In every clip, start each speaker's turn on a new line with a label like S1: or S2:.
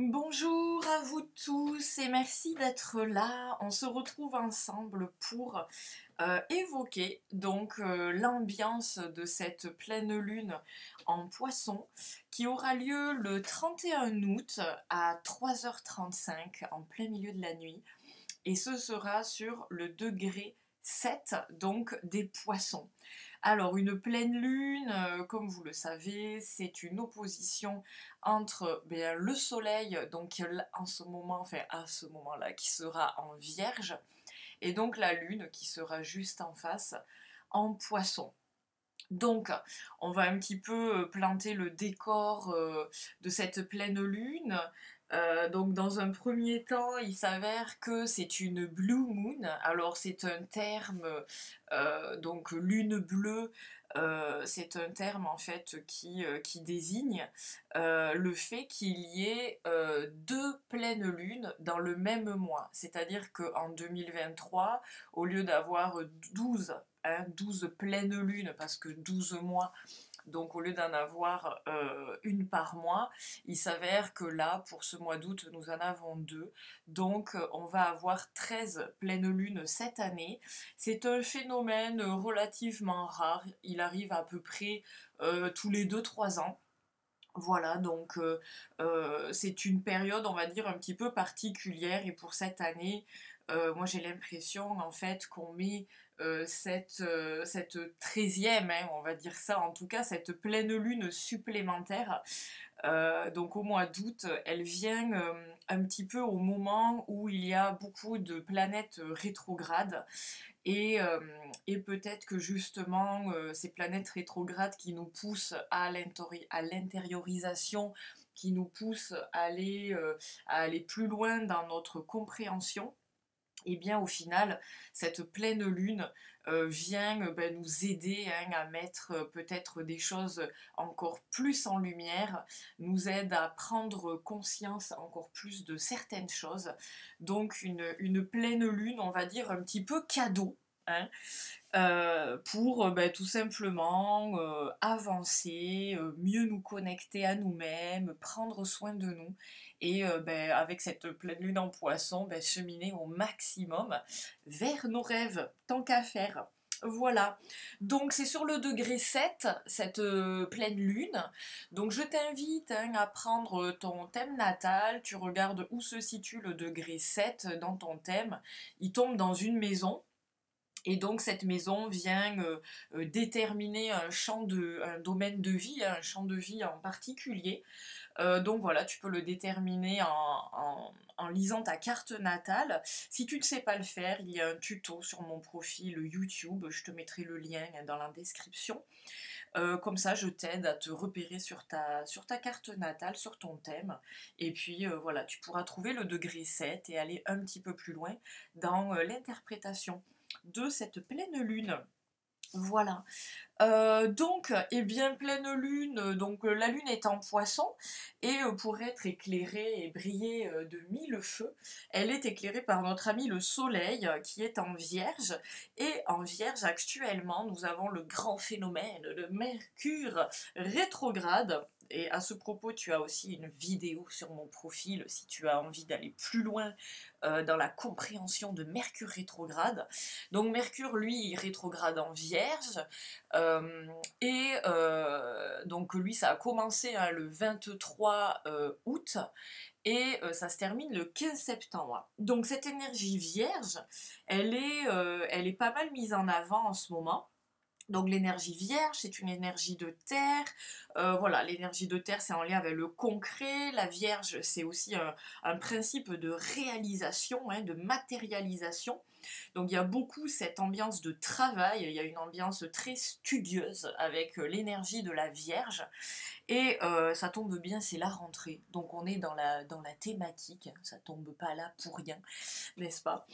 S1: Bonjour à vous tous et merci d'être là. On se retrouve ensemble pour évoquer l'ambiance de cette pleine lune en Poisson qui aura lieu le 31 août à 3h35 en plein milieu de la nuit et ce sera sur le degré 7 donc des Poissons. Alors, une pleine lune, comme vous le savez, c'est une opposition entre le Soleil, donc en ce moment, enfin à ce moment-là, qui sera en Vierge, et donc la Lune qui sera juste en face en Poisson. Donc, on va un petit peu planter le décor de cette pleine lune. Donc, dans un premier temps, il s'avère que c'est une blue moon. Alors, c'est un terme, donc lune bleue, c'est un terme en fait qui désigne le fait qu'il y ait deux pleines lunes dans le même mois. C'est-à-dire qu'en 2023, au lieu d'avoir 12 12 pleines lunes, parce que 12 mois, donc au lieu d'en avoir une par mois, il s'avère que là, pour ce mois d'août, nous en avons deux. Donc on va avoir 13 pleines lunes cette année. C'est un phénomène relativement rare. Il arrive à peu près tous les 2-3 ans. Voilà, donc c'est une période, on va dire, un petit peu particulière. Et pour cette année, moi j'ai l'impression en fait qu'on met cette 13e, hein, on va dire ça, en tout cas cette pleine lune supplémentaire donc au mois d'août, elle vient un petit peu au moment où il y a beaucoup de planètes rétrogrades et peut-être que justement ces planètes rétrogrades qui nous poussent à l'intériorisation, qui nous poussent à aller plus loin dans notre compréhension, et bien au final, cette pleine lune vient nous aider hein, à mettre peut-être des choses encore plus en lumière, nous aide à prendre conscience encore plus de certaines choses. Donc une pleine lune, on va dire un petit peu cadeau. Hein, pour tout simplement avancer, mieux nous connecter à nous-mêmes, prendre soin de nous et avec cette pleine lune en Poisson, cheminer au maximum vers nos rêves, tant qu'à faire. Voilà, donc c'est sur le degré 7, cette pleine lune. Donc je t'invite hein, à prendre ton thème natal, tu regardes où se situe le degré 7 dans ton thème. Il tombe dans une maison. Et donc cette maison vient déterminer un domaine de vie, hein, un champ de vie en particulier. Donc voilà, tu peux le déterminer en lisant ta carte natale. Si tu ne sais pas le faire, il y a un tuto sur mon profil YouTube, je te mettrai le lien dans la description. Comme ça, je t'aide à te repérer sur ta carte natale, sur ton thème. Et puis voilà, tu pourras trouver le degré 7 et aller un petit peu plus loin dans l'interprétation de cette pleine lune. Voilà. Donc, eh bien, pleine lune, donc la lune est en Poisson, et pour être éclairée et briller de mille feux, elle est éclairée par notre ami le Soleil, qui est en Vierge, et en Vierge, actuellement, nous avons le grand phénomène de Mercure rétrograde. Et à ce propos, tu as aussi une vidéo sur mon profil si tu as envie d'aller plus loin dans la compréhension de Mercure rétrograde. Donc Mercure, lui, il rétrograde en Vierge. Donc lui, ça a commencé hein, le 23 août et ça se termine le 15 septembre. Donc cette énergie vierge, elle est pas mal mise en avant en ce moment. Donc l'énergie vierge, c'est une énergie de terre. Voilà, l'énergie de terre, c'est en lien avec le concret. La vierge, c'est aussi un principe de réalisation, hein, de matérialisation. Donc il y a beaucoup cette ambiance de travail, il y a une ambiance très studieuse avec l'énergie de la Vierge. Et ça tombe bien, c'est la rentrée. Donc on est dans la thématique, ça tombe pas là pour rien, n'est-ce pas?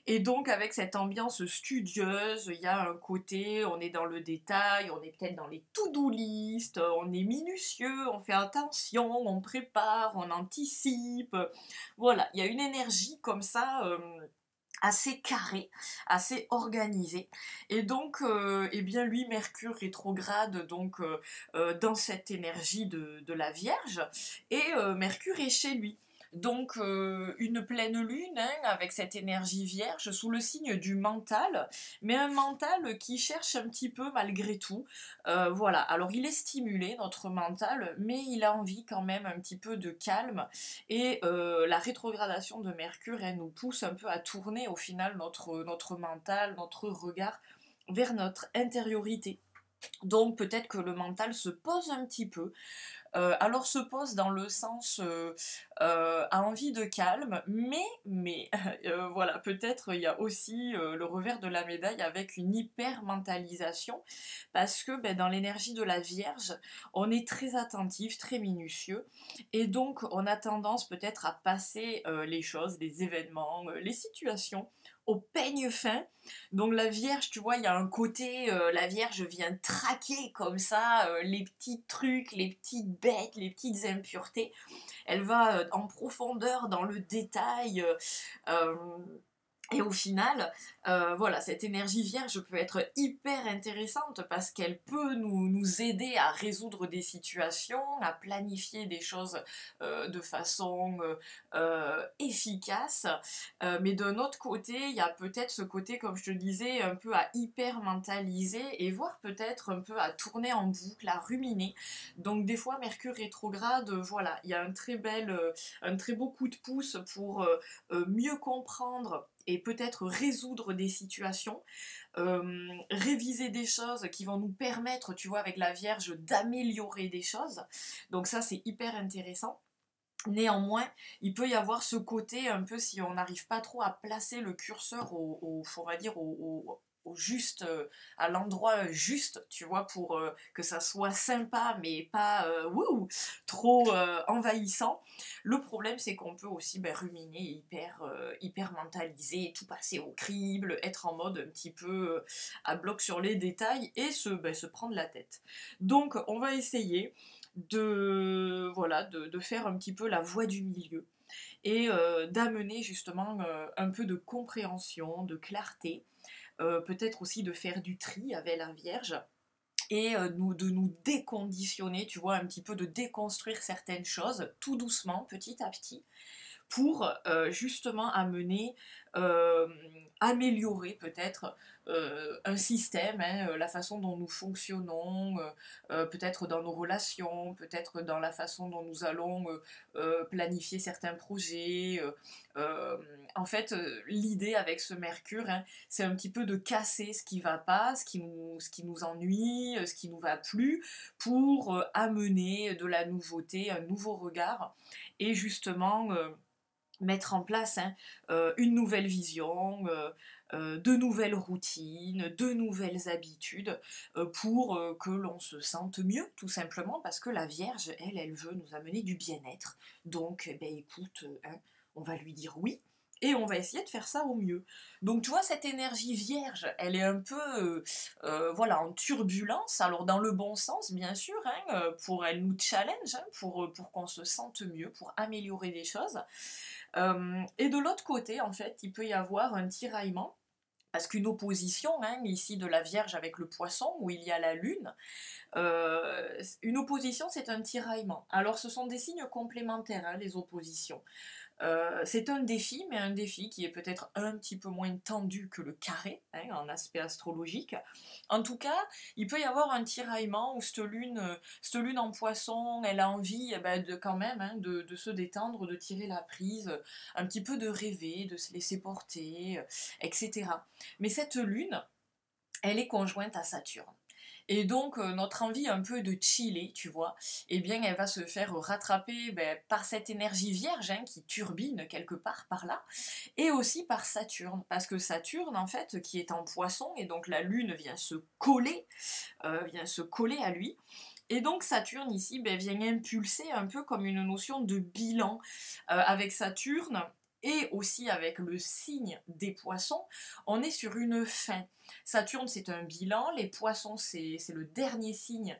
S1: Et donc avec cette ambiance studieuse, il y a un côté, on est dans le détail, on est peut-être dans les to-do list, on est minutieux, on fait attention, on prépare, on anticipe. Voilà, il y a une énergie comme ça. Assez carré, assez organisé. Et donc, eh bien lui, Mercure rétrograde donc dans cette énergie de la Vierge, et Mercure est chez lui. Donc une pleine lune hein, avec cette énergie vierge sous le signe du mental, mais un mental qui cherche un petit peu malgré tout. Voilà, alors il est stimulé, notre mental, mais il a envie quand même un petit peu de calme. Et la rétrogradation de Mercure, elle nous pousse un peu à tourner au final notre mental, notre regard vers notre intériorité. Donc peut-être que le mental se pose un petit peu, alors se pose dans le sens a envie de calme, mais voilà, peut-être il y a aussi le revers de la médaille avec une hyper mentalisation, parce que ben, dans l'énergie de la Vierge, on est très attentif, très minutieux, et donc on a tendance peut-être à passer les choses, les événements, les situations au peigne fin. Donc la Vierge, tu vois, il y a un côté, la Vierge vient traquer comme ça les petits trucs, les petites bêtes, les petites impuretés. Elle va en profondeur dans le détail. Euh, et au final, voilà, cette énergie vierge peut être hyper intéressante parce qu'elle peut nous aider à résoudre des situations, à planifier des choses de façon efficace. Mais d'un autre côté, il y a peut-être ce côté, comme je te disais, un peu à hyper mentaliser et voire peut-être un peu à tourner en boucle, à ruminer. Donc des fois, Mercure rétrograde, voilà, il y a un très beau coup de pouce pour mieux comprendre et peut-être résoudre des situations, réviser des choses qui vont nous permettre, tu vois, avec la Vierge, d'améliorer des choses. Donc ça, c'est hyper intéressant. Néanmoins, il peut y avoir ce côté un peu si on n'arrive pas trop à placer le curseur on va dire au juste, à l'endroit juste, tu vois, pour que ça soit sympa mais pas wouh, trop envahissant. Le problème, c'est qu'on peut aussi ben, ruminer, hyper mentaliser, tout passer au crible, être en mode un petit peu à bloc sur les détails et se prendre la tête. Donc, on va essayer voilà, de faire un petit peu la voie du milieu et d'amener justement un peu de compréhension, de clarté, peut-être aussi de faire du tri avec la Vierge et de nous déconditionner, tu vois, un petit peu de déconstruire certaines choses tout doucement, petit à petit, pour justement amener, euh, améliorer peut-être un système, hein, la façon dont nous fonctionnons, peut-être dans nos relations, peut-être dans la façon dont nous allons planifier certains projets. Euh, En fait, l'idée avec ce Mercure, hein, c'est un petit peu de casser ce qui va pas, ce qui nous ennuie, ce qui nous va plus, pour amener de la nouveauté, un nouveau regard, et justement mettre en place hein, une nouvelle vision, de nouvelles routines, de nouvelles habitudes, pour que l'on se sente mieux, tout simplement, parce que la Vierge, elle veut nous amener du bien-être. Donc, eh ben, écoute, hein, on va lui dire oui. Et on va essayer de faire ça au mieux. Donc tu vois, cette énergie vierge, elle est un peu voilà, en turbulence, alors dans le bon sens bien sûr, hein, pour elle nous challenge, hein, pour qu'on se sente mieux, pour améliorer des choses. Et de l'autre côté, en fait, il peut y avoir un tiraillement, parce qu'une opposition, hein, ici de la Vierge avec le Poisson, où il y a la Lune, une opposition, c'est un tiraillement. Alors, ce sont des signes complémentaires, hein, les oppositions. C'est un défi, mais un défi qui est peut-être un petit peu moins tendu que le carré, hein, en aspect astrologique. En tout cas, il peut y avoir un tiraillement où cette lune en poisson, elle a envie eh ben, de, quand même hein, de se détendre, de tirer la prise, un petit peu de rêver, de se laisser porter, etc. Mais cette lune, elle est conjointe à Saturne. Et donc, notre envie un peu de chiller, tu vois, eh bien, elle va se faire rattraper ben, par cette énergie vierge hein, qui turbine quelque part par là, et aussi par Saturne, parce que Saturne, en fait, qui est en poisson, et donc la Lune vient se coller à lui, et donc Saturne ici ben, vient impulser un peu comme une notion de bilan. Avec Saturne et aussi avec le signe des poissons, on est sur une fin. Saturne c'est un bilan, les poissons c'est le dernier signe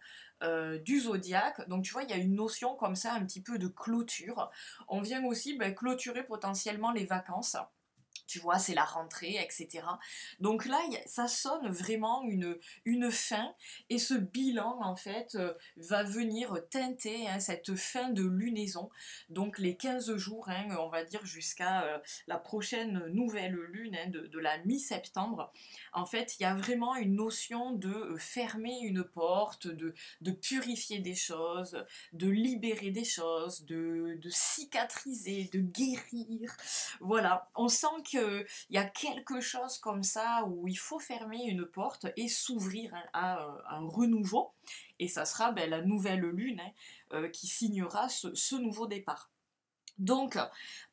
S1: du zodiaque, donc tu vois il y a une notion comme ça un petit peu de clôture. On vient aussi ben, clôturer potentiellement les vacances Tu vois, c'est la rentrée, etc. Donc là, ça sonne vraiment une fin, et ce bilan, en fait, va venir teinter, hein, cette fin de lunaison, donc les 15 jours, hein, on va dire jusqu'à la prochaine nouvelle lune, hein, de la mi-septembre. En fait, il y a vraiment une notion de fermer une porte, de purifier des choses, de libérer des choses, de cicatriser, de guérir. Voilà, on sent qu'il y a quelque chose comme ça où il faut fermer une porte et s'ouvrir, hein, à un renouveau. Et ça sera, ben, la nouvelle lune, hein, qui signera ce nouveau départ. Donc,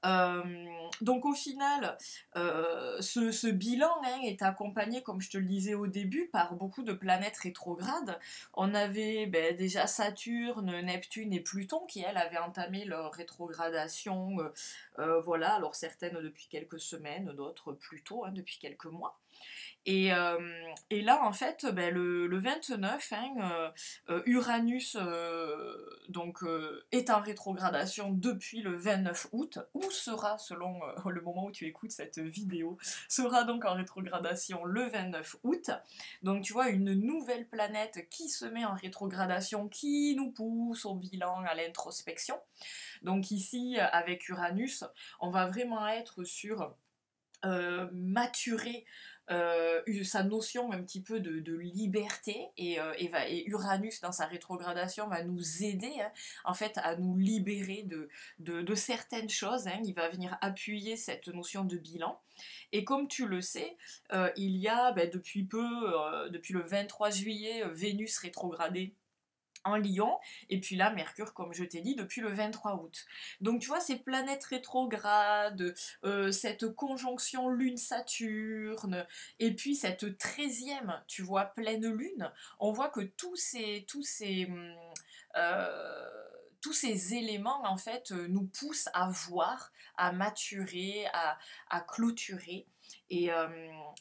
S1: euh, donc au final, ce bilan, hein, est accompagné, comme je te le disais au début, par beaucoup de planètes rétrogrades. On avait, ben, déjà Saturne, Neptune et Pluton qui, elles, avaient entamé leur rétrogradation. Voilà, alors certaines depuis quelques semaines, d'autres plus tôt, hein, depuis quelques mois. Et là, en fait, ben, le 29, hein, Uranus donc, est en rétrogradation depuis le 29 août, ou sera, selon le moment où tu écoutes cette vidéo, sera donc en rétrogradation le 29 août. Donc tu vois, une nouvelle planète qui se met en rétrogradation, qui nous pousse au bilan, à l'introspection. Donc ici, avec Uranus, on va vraiment être sur maturer sa notion un petit peu de liberté, et Uranus dans sa rétrogradation va nous aider, hein, en fait, à nous libérer de certaines choses, hein. Il va venir appuyer cette notion de bilan. Et comme tu le sais, il y a, ben, depuis peu, depuis le 23 juillet, Vénus rétrogradée en Lion, et puis là, Mercure, comme je t'ai dit, depuis le 23 août. Donc tu vois, ces planètes rétrogrades, cette conjonction Lune-Saturne, et puis cette 13e, tu vois, pleine Lune, on voit que euh, tous ces éléments, en fait, nous poussent à voir, à maturer, à clôturer, et, euh,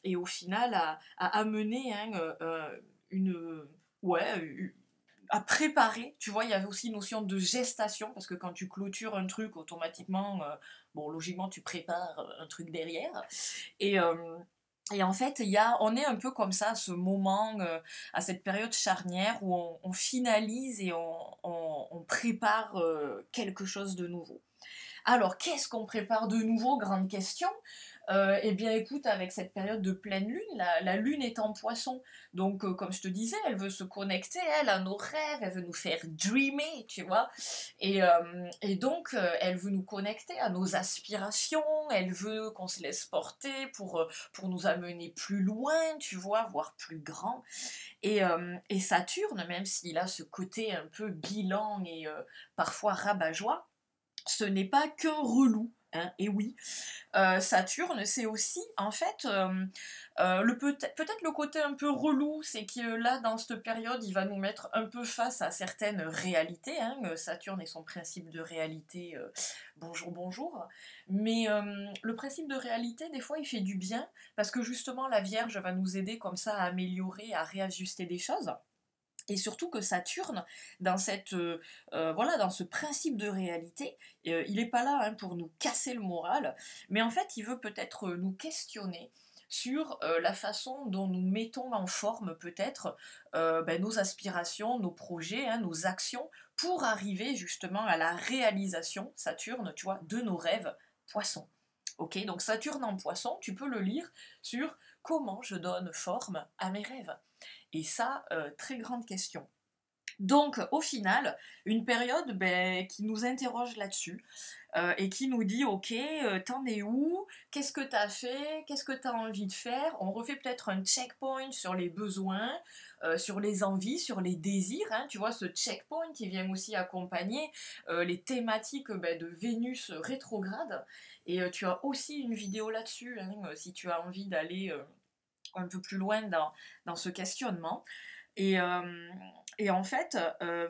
S1: et au final, à amener, hein, une... Ouais, à préparer. Tu vois, il y avait aussi une notion de gestation, parce que quand tu clôtures un truc, automatiquement, bon, logiquement, tu prépares un truc derrière. Et, euh, et en fait, on est un peu comme ça à ce moment, à cette période charnière où on finalise et on prépare quelque chose de nouveau. Alors, qu'est-ce qu'on prépare de nouveau? Grande question. Eh bien, écoute, avec cette période de pleine lune, la lune est en poisson. Donc, comme je te disais, elle veut se connecter, elle, à nos rêves, elle veut nous faire dreamer, tu vois. Et donc, elle veut nous connecter à nos aspirations, elle veut qu'on se laisse porter pour nous amener plus loin, tu vois, voire plus grand. Et Saturne, même s'il a ce côté un peu bilan et parfois rabat-joie, ce n'est pas qu'un relou, hein, et oui. Saturne, c'est aussi, en fait, peut-être le côté un peu relou, c'est que là, dans cette période, il va nous mettre un peu face à certaines réalités, hein. Saturne et son principe de réalité, bonjour, bonjour. Mais le principe de réalité, des fois, il fait du bien, parce que justement, la Vierge va nous aider comme ça à améliorer, à réajuster des choses. Et surtout que Saturne, voilà, dans ce principe de réalité, il n'est pas là, hein, pour nous casser le moral, mais en fait, il veut peut-être nous questionner sur la façon dont nous mettons en forme peut-être ben, nos aspirations, nos projets, hein, nos actions, pour arriver justement à la réalisation, Saturne, tu vois, de nos rêves poissons. Ok, donc Saturne en poisson, tu peux le lire sur comment je donne forme à mes rêves. Et ça, très grande question. Donc, au final, une période, ben, qui nous interroge là-dessus, et qui nous dit, ok, t'en es où? Qu'est-ce que t'as fait? Qu'est-ce que t'as envie de faire? On refait peut-être un checkpoint sur les besoins, sur les envies, sur les désirs, hein. Tu vois, ce checkpoint qui vient aussi accompagner les thématiques, ben, de Vénus rétrograde. Et tu as aussi une vidéo là-dessus, hein, si tu as envie d'aller un peu plus loin dans ce questionnement. Et, euh, et en fait,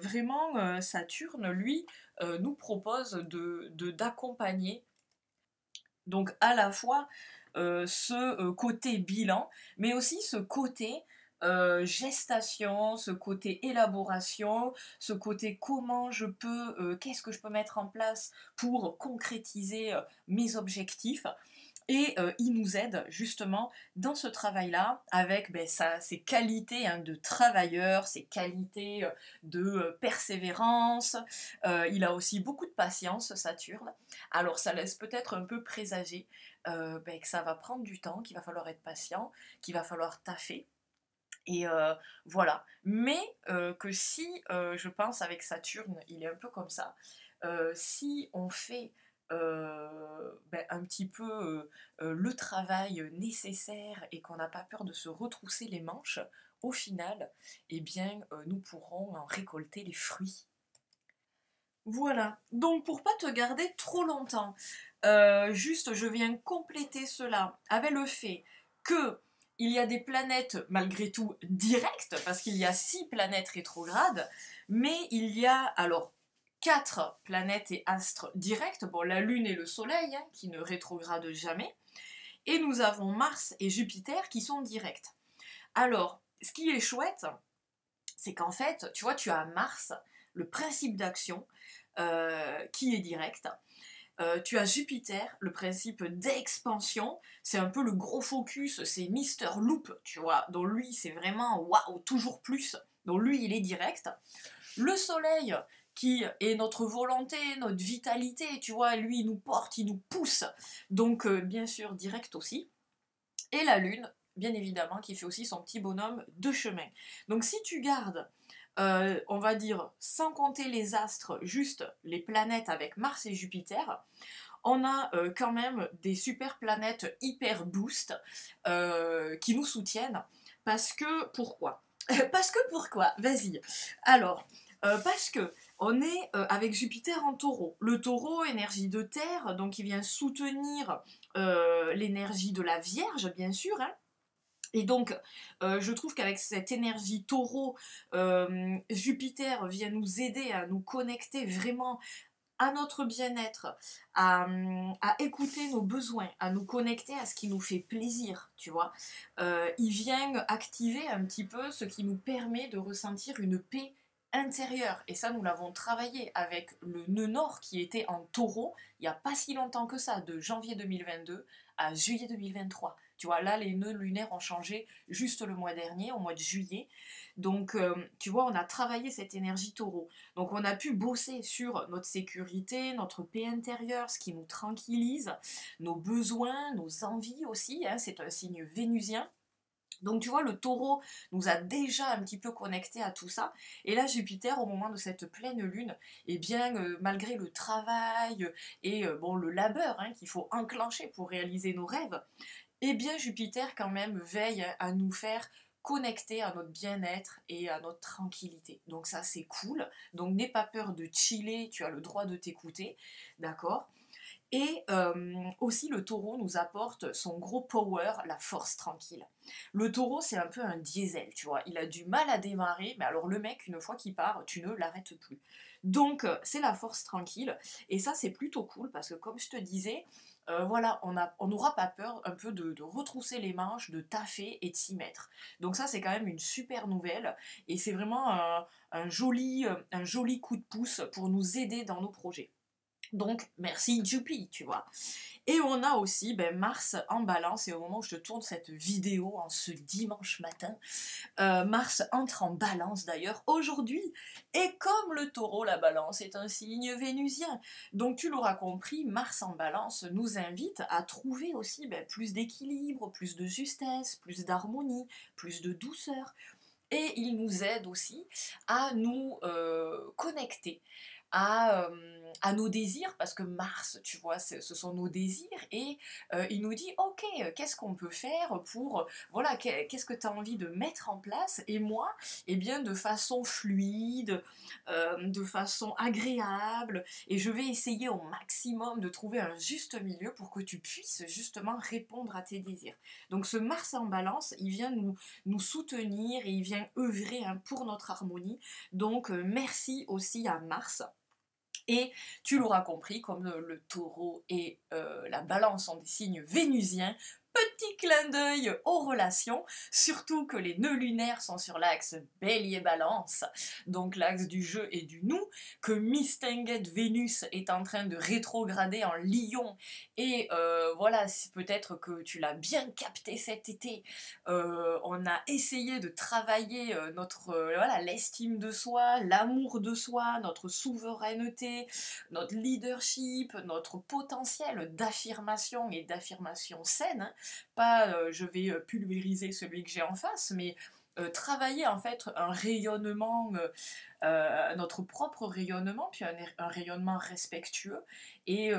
S1: vraiment, Saturne, lui, nous propose d'accompagner, donc à la fois ce côté bilan, mais aussi ce côté gestation, ce côté élaboration, ce côté comment je peux, qu'est-ce que je peux mettre en place pour concrétiser mes objectifs. Et il nous aide justement dans ce travail-là avec ben, ses qualités hein, de travailleur, ses qualités de persévérance. Il a aussi beaucoup de patience, Saturne. Alors ça laisse peut-être un peu présager ben, que ça va prendre du temps, qu'il va falloir être patient, qu'il va falloir taffer. Et voilà. Mais que si, je pense avec Saturne, il est un peu comme ça, si on fait ben, un petit peu le travail nécessaire et qu'on n'a pas peur de se retrousser les manches, au final, eh bien, nous pourrons en récolter les fruits. Voilà, donc pour pas te garder trop longtemps, juste je viens compléter cela avec le fait que il y a des planètes malgré tout directes, parce qu'il y a 6 planètes rétrogrades, mais il y a alors 4 planètes et astres directs, bon la Lune et le Soleil hein, qui ne rétrogradent jamais, et nous avons Mars et Jupiter qui sont directs. Alors, ce qui est chouette, c'est qu'en fait, tu vois, tu as Mars, le principe d'action, qui est direct. Tu as Jupiter, le principe d'expansion, c'est un peu le gros focus, c'est Mister Loop, tu vois, dont lui c'est vraiment waouh, toujours plus, donc lui il est direct. Le Soleil, qui est notre volonté, notre vitalité, tu vois, lui il nous porte, il nous pousse, donc bien sûr direct aussi. Et la Lune, bien évidemment, qui fait aussi son petit bonhomme de chemin. Donc si tu gardes on va dire, sans compter les astres, juste les planètes avec Mars et Jupiter, on a quand même des super planètes hyper boost qui nous soutiennent. Parce que, pourquoi Parce que pourquoi Vas-y. Alors, parce que on est avec Jupiter en taureau. Le taureau, énergie de terre, donc il vient soutenir l'énergie de la Vierge, bien sûr, hein. Et donc, je trouve qu'avec cette énergie taureau, Jupiter vient nous aider à nous connecter vraiment à notre bien-être, à écouter nos besoins, à nous connecter à ce qui nous fait plaisir, tu vois. Il vient activer un petit peu ce qui nous permet de ressentir une paix intérieure. Et ça, nous l'avons travaillé avec le nœud nord qui était en taureau, il n'y a pas si longtemps que ça, de janvier 2022 à juillet 2023. Tu vois, là, les nœuds lunaires ont changé juste le mois dernier, au mois de juillet. Donc, tu vois, on a travaillé cette énergie taureau. Donc, on a pu bosser sur notre sécurité, notre paix intérieure, ce qui nous tranquillise, nos besoins, nos envies aussi. Hein, c'est un signe vénusien. Donc tu vois, le taureau nous a déjà un petit peu connecté à tout ça. Et là, Jupiter, au moment de cette pleine lune, eh bien, malgré le travail et bon, le labeur hein, qu'il faut enclencher pour réaliser nos rêves, eh bien Jupiter quand même veille à nous faire connecter à notre bien-être et à notre tranquillité. Donc ça c'est cool. Donc n'aie pas peur de chiller, tu as le droit de t'écouter, d'accord? Et aussi le taureau nous apporte son gros power, la force tranquille. Le taureau c'est un peu un diesel, tu vois. Il a du mal à démarrer, mais alors le mec, une fois qu'il part, tu ne l'arrêtes plus. Donc c'est la force tranquille. Et ça c'est plutôt cool parce que comme je te disais, voilà, on n'aura pas peur un peu de retrousser les manches, de taffer et de s'y mettre. Donc ça c'est quand même une super nouvelle. Et c'est vraiment un joli coup de pouce pour nous aider dans nos projets. Donc, merci Juppie, tu vois. Et on a aussi ben, Mars en balance, et au moment où je te tourne cette vidéo, en ce dimanche matin, Mars entre en balance d'ailleurs aujourd'hui, et comme le taureau, la balance est un signe vénusien. Donc tu l'auras compris, Mars en balance nous invite à trouver aussi ben, plus d'équilibre, plus de justesse, plus d'harmonie, plus de douceur. Et il nous aide aussi à nous connecter à nos désirs, parce que Mars, tu vois, ce sont nos désirs, et il nous dit, ok, qu'est-ce qu'on peut faire pour, voilà, qu'est-ce que tu as envie de mettre en place, et moi, eh bien, de façon fluide, de façon agréable, et je vais essayer au maximum de trouver un juste milieu pour que tu puisses justement répondre à tes désirs. Donc ce Mars en balance, il vient nous soutenir, et il vient œuvrer hein, pour notre harmonie, donc merci aussi à Mars. Et tu l'auras compris, comme le taureau et la balance sont des signes vénusiens, petit petit clin d'œil aux relations, surtout que les nœuds lunaires sont sur l'axe Bélier-Balance, donc l'axe du jeu et du nous, que Miss Tinguette Vénus est en train de rétrograder en Lion, et voilà, peut-être que tu l'as bien capté cet été, on a essayé de travailler notre voilà, l'estime de soi, l'amour de soi, notre souveraineté, notre leadership, notre potentiel d'affirmation et d'affirmation saine, hein. Pas je vais pulvériser celui que j'ai en face, mais travailler en fait un rayonnement, notre propre rayonnement, puis un rayonnement respectueux, et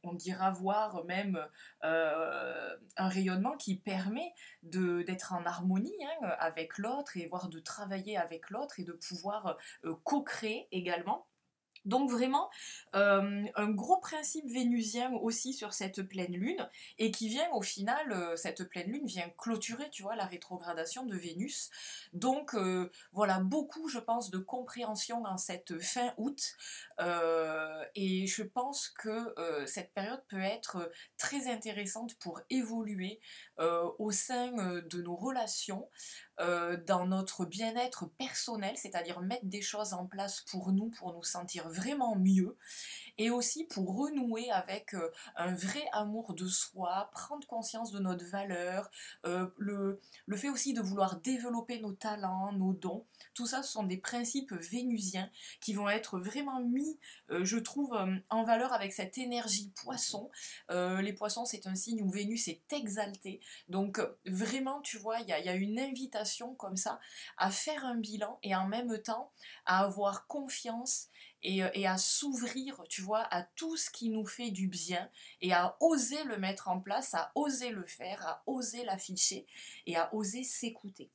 S1: on dira voir même un rayonnement qui permet d'être en harmonie, hein, avec l'autre, et voire de travailler avec l'autre, et de pouvoir co-créer également. Donc vraiment, un gros principe vénusien aussi sur cette pleine lune, et qui vient au final, cette pleine lune vient clôturer, tu vois, la rétrogradation de Vénus. Donc voilà, beaucoup, je pense, de compréhension en cette fin août, et je pense que cette période peut être très intéressante pour évoluer au sein de nos relations, dans notre bien-être personnel, c'est-à-dire mettre des choses en place pour nous sentir vraiment mieux, et aussi pour renouer avec un vrai amour de soi, prendre conscience de notre valeur, le fait aussi de vouloir développer nos talents, nos dons. Tout ça, ce sont des principes vénusiens qui vont être vraiment mis, je trouve, en valeur avec cette énergie poisson. Les poissons, c'est un signe où Vénus est exaltée. Donc vraiment, tu vois, il y a une invitation comme ça à faire un bilan, et en même temps à avoir confiance, et à s'ouvrir, tu vois, à tout ce qui nous fait du bien, et à oser le mettre en place, à oser le faire, à oser l'afficher, et à oser s'écouter.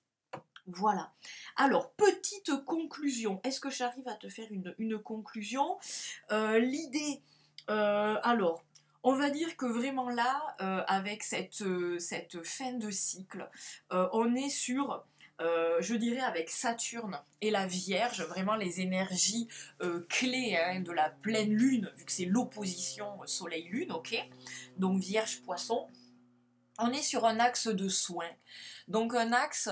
S1: Voilà. Alors, petite conclusion. Est-ce que j'arrive à te faire une conclusion? L'idée, alors, on va dire que vraiment là, avec cette fin de cycle, on est sur, je dirais, avec Saturne et la Vierge, vraiment les énergies clés, hein, de la pleine lune, vu que c'est l'opposition Soleil-Lune, ok? Donc Vierge-Poisson. On est sur un axe de soins, donc un axe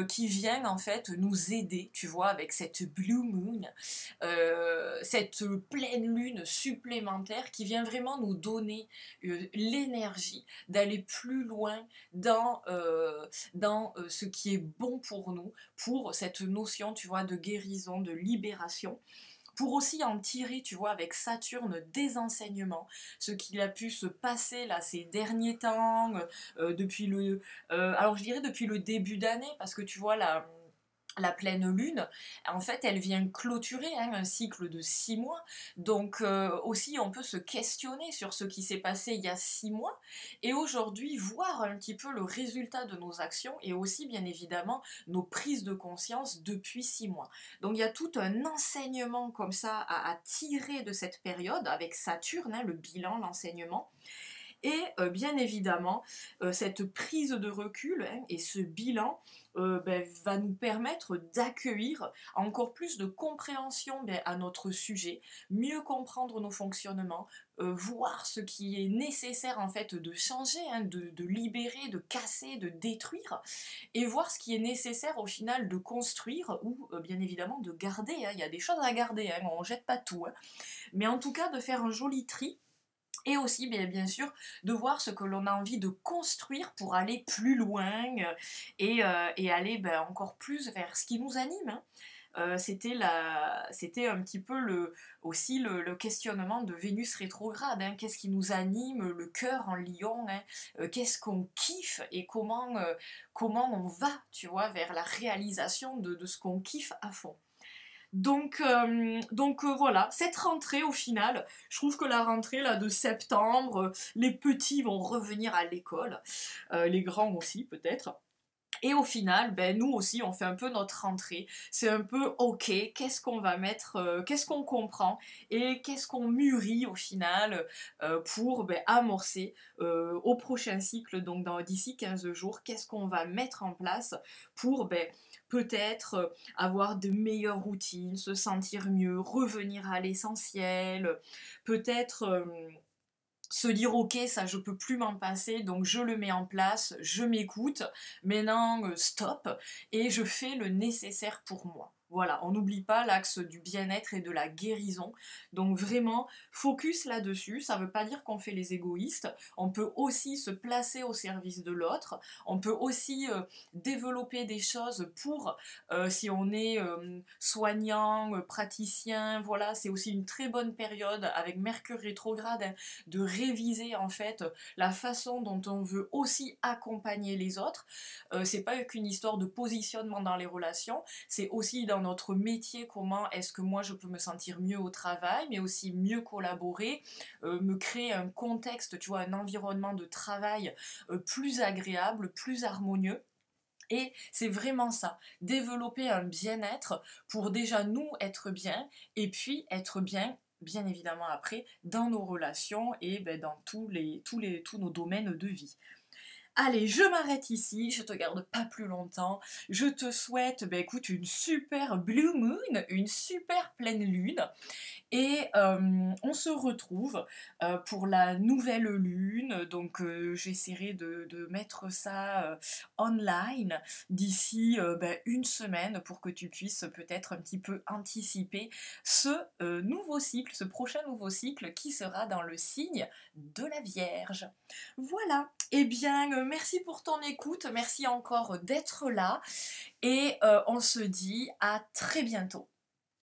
S1: qui vient en fait nous aider, tu vois, avec cette blue moon, cette pleine lune supplémentaire qui vient vraiment nous donner l'énergie d'aller plus loin dans ce qui est bon pour nous, pour cette notion, tu vois, de guérison, de libération, pour aussi en tirer, tu vois, avec Saturne, des enseignements, ce qu'il a pu se passer là ces derniers temps, depuis alors je dirais depuis le début d'année, parce que tu vois, la pleine lune, en fait, elle vient clôturer, hein, un cycle de 6 mois. Donc aussi, on peut se questionner sur ce qui s'est passé il y a 6 mois, et aujourd'hui voir un petit peu le résultat de nos actions, et aussi bien évidemment nos prises de conscience depuis 6 mois. Donc il y a tout un enseignement comme ça à tirer de cette période avec Saturne, hein, le bilan, l'enseignement. Et bien évidemment, cette prise de recul, hein, et ce bilan va nous permettre d'accueillir encore plus de compréhension, à notre sujet, mieux comprendre nos fonctionnements, voir ce qui est nécessaire en fait de changer, hein, de libérer, de casser, de détruire, et voir ce qui est nécessaire au final de construire, ou bien évidemment de garder, hein. Il y a des choses à garder, hein, on ne jette pas tout, hein. Mais en tout cas de faire un joli tri, et aussi, bien sûr, de voir ce que l'on a envie de construire pour aller plus loin, et aller, encore plus vers ce qui nous anime, hein. C'était un petit peu aussi le questionnement de Vénus rétrograde, hein. Qu'est-ce qui nous anime, le cœur en lion, hein. Qu'est-ce qu'on kiffe, et comment on va, tu vois, vers la réalisation de ce qu'on kiffe à fond. Donc voilà, cette rentrée au final, je trouve que la rentrée là de septembre, les petits vont revenir à l'école, les grands aussi peut-être. Et au final, nous aussi, on fait un peu notre rentrée. C'est un peu ok, qu'est-ce qu'on va mettre, qu'est-ce qu'on comprend, et qu'est-ce qu'on mûrit au final, pour amorcer au prochain cycle, donc d'ici 15 jours, qu'est-ce qu'on va mettre en place pour peut-être avoir de meilleures routines, se sentir mieux, revenir à l'essentiel, peut-être se dire ok, ça je peux plus m'en passer, donc je le mets en place, je m'écoute, maintenant stop, et je fais le nécessaire pour moi. Voilà, on n'oublie pas l'axe du bien-être et de la guérison. Donc vraiment, focus là-dessus. Ça ne veut pas dire qu'on fait les égoïstes. On peut aussi se placer au service de l'autre. On peut aussi développer des choses pour, si on est soignant, praticien, voilà, c'est aussi une très bonne période avec Mercure rétrograde, hein, de réviser en fait la façon dont on veut aussi accompagner les autres. C'est pas qu'une histoire de positionnement dans les relations, c'est aussi dans notre métier comment est-ce que moi je peux me sentir mieux au travail, mais aussi mieux collaborer, me créer un contexte, tu vois, un environnement de travail plus agréable, plus harmonieux. Et c'est vraiment ça, développer un bien-être pour déjà nous être bien et puis être bien, bien évidemment après, dans nos relations et ben, dans tous nos domaines de vie. Allez, je m'arrête ici, je te garde pas plus longtemps. Je te souhaite, ben écoute, une super blue moon, une super pleine lune. Et on se retrouve pour la nouvelle lune. Donc j'essaierai de mettre ça online d'ici ben, une semaine pour que tu puisses peut-être un petit peu anticiper ce nouveau cycle, ce prochain nouveau cycle qui sera dans le signe de la Vierge. Voilà. Eh bien, merci pour ton écoute, merci encore d'être là et on se dit à très bientôt.